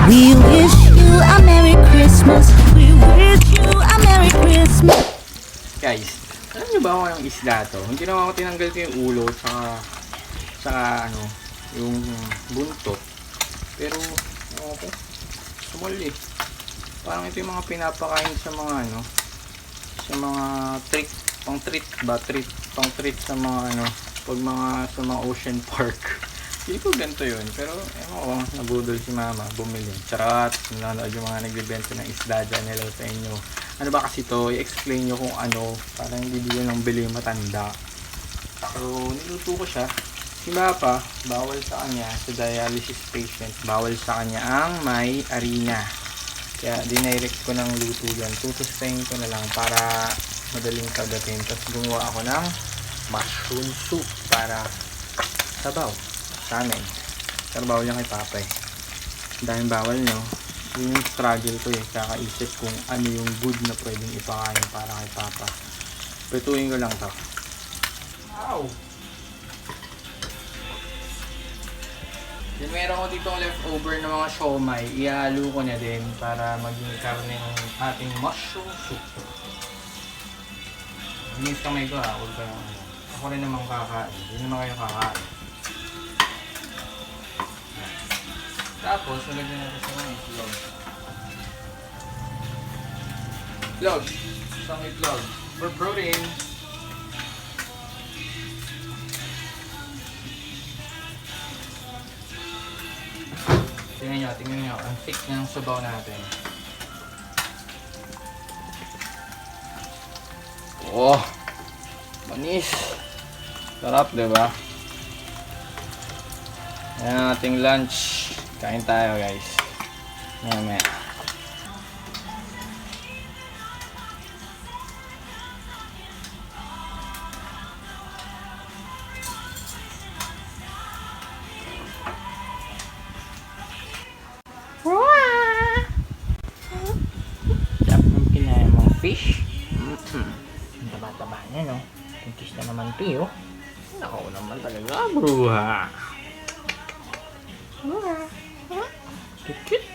We wish you a Merry Christmas. We wish you a Merry Christmas. Guys, alam nyo ba ako yung isda to? Hindi naman ako tinanggal ko yung ulo sa ano, yung buntot. Pero, okay, small eh. Parang ito yung mga pinapakain sa mga ano, sa mga treat, pang treat sa mga ano, pag mga sa mga ocean park. Hindi ko ganito yun, pero ewan ko, nabudol si mama, bumili. Charot, nanonood yung mga nagbibenta ng isda dyan, hello sa inyo. Ano ba kasi to, i-explain nyo kung ano, para hindi din ng bili matanda. So, niluto ko siya. Si Papa, bawal sa kanya, sa dialysis patient, bawal sa kanya ang may arena. Kaya dinirect ko ng luto yan. Tutustayin ko na lang para madaling kagatin. Tapos gumawa ako ng mushroom soup para sabaw sa amin. Pero bawal yan kay Papa eh. Dahil bawal no. Yung struggle ko eh. Kakaisip kung ano yung good na pwedeng ipakain para kay Papa. Petuin ko lang to. Wow! Then meron ko ditong leftover na mga siomay. Ihalo ko na din para maging karne ng ating mushroom soup. Minis kamay ko ha. Huwag kayong ano. Ako rin naman kakain. Hindi naman kayo kakain. Tapos, nalagyan natin sa mga itlog. Itlog. Isang itlog. For protein. Tingnan nyo. Ang thick ng sabaw natin. Oh! Manis! Sarap, diba? Yan ang ating lunch. Kain tayo, guys. Mamaya. Sarap ng kinain mong fish. Ang taba-taba niya, no? Pintis na naman ito, oh. Nakaw naman talaga, bruha. Cute.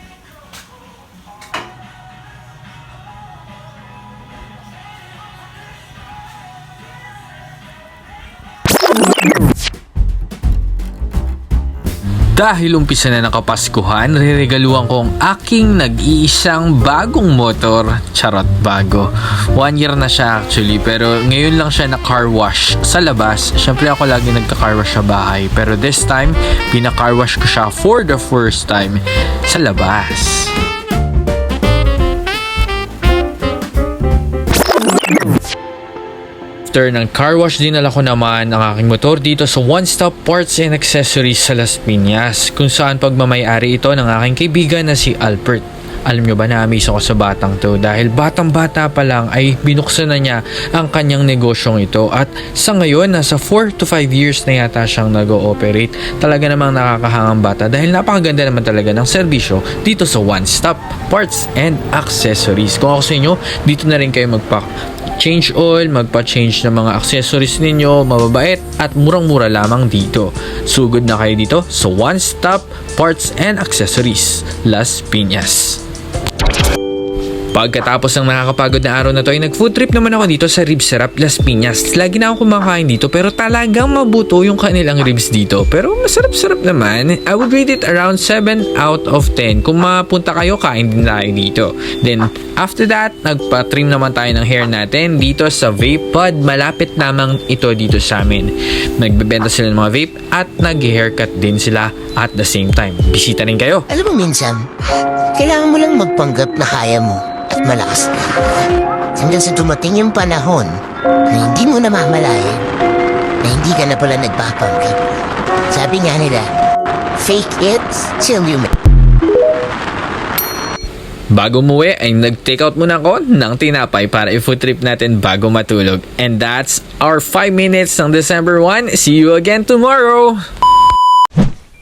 Dahil umpisa na ng Kapaskuhan, riregaluhan ko ang aking nag-iisang bagong motor. Charot, bago. 1 year na siya actually, pero ngayon lang siya na car wash sa labas. Siyempre ako lagi nagka-car wash sa bahay, pero this time, pina-car wash ko siya for the first time sa labas. After ng car wash, dinala ko naman ang aking motor dito sa One Stop Parts and Accessories sa Las Piñas, kung saan pagmamayari ito ng aking kaibigan na si Albert. Alam nyo ba, na-amaze ako sa batang to dahil batang-bata pa lang ay binuksan na niya ang kanyang negosyong ito, at sa ngayon nasa 4 to 5 years na yata siyang nag-ooperate. Talaga namang nakakahangang bata dahil napakaganda naman talaga ng serbisyo dito sa One Stop Parts and Accessories. Kung ako sa inyo, dito na rin kayo change oil, magpa-change ng mga accessories ninyo, mababait at murang-mura lamang dito. Sugod na kayo dito sa One Stop Parts and Accessories, Las Piñas. Pagkatapos ng nakakapagod na araw na to ay nag-food trip naman ako dito sa Ribs Sarap Las Piñas. Lagi na ako kumakain dito pero talagang mabuto yung kanilang ribs dito. Pero masarap-sarap naman. I would rate it around 7 out of 10. Kung mapunta kayo, kain din tayo dito. Then after that, nagpa-trim naman tayo ng hair natin dito sa Vape Pod. Malapit namang ito dito sa amin. Nagbebenta sila ng mga vape at nag-haircut din sila at the same time. Bisita rin kayo. Alam mo minsan, kailangan mo lang magpanggap na kaya mo at malakas ka. Hanggang sa dumating yung panahon na hindi mo na mamalayan na hindi ka na pala nagpapanggap. Sabi nga nila, fake it till you make. Bago umuwi ay nag-take out muna ako ng tinapay para i-food trip natin bago matulog. And that's our 5 minutes ng December 1. See you again tomorrow!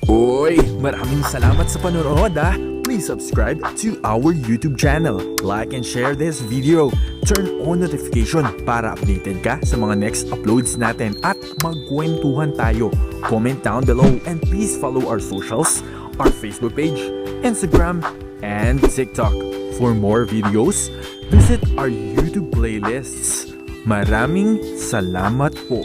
Uy, maraming salamat sa panonood ah! Please subscribe to our YouTube channel. Like and share this video. Turn on notification para updated ka sa mga next uploads natin at magkwentuhan tayo. Comment down below and please follow our socials our Facebook page, Instagram, and TikTok. For more videos, visit our YouTube playlists. Maraming salamat po.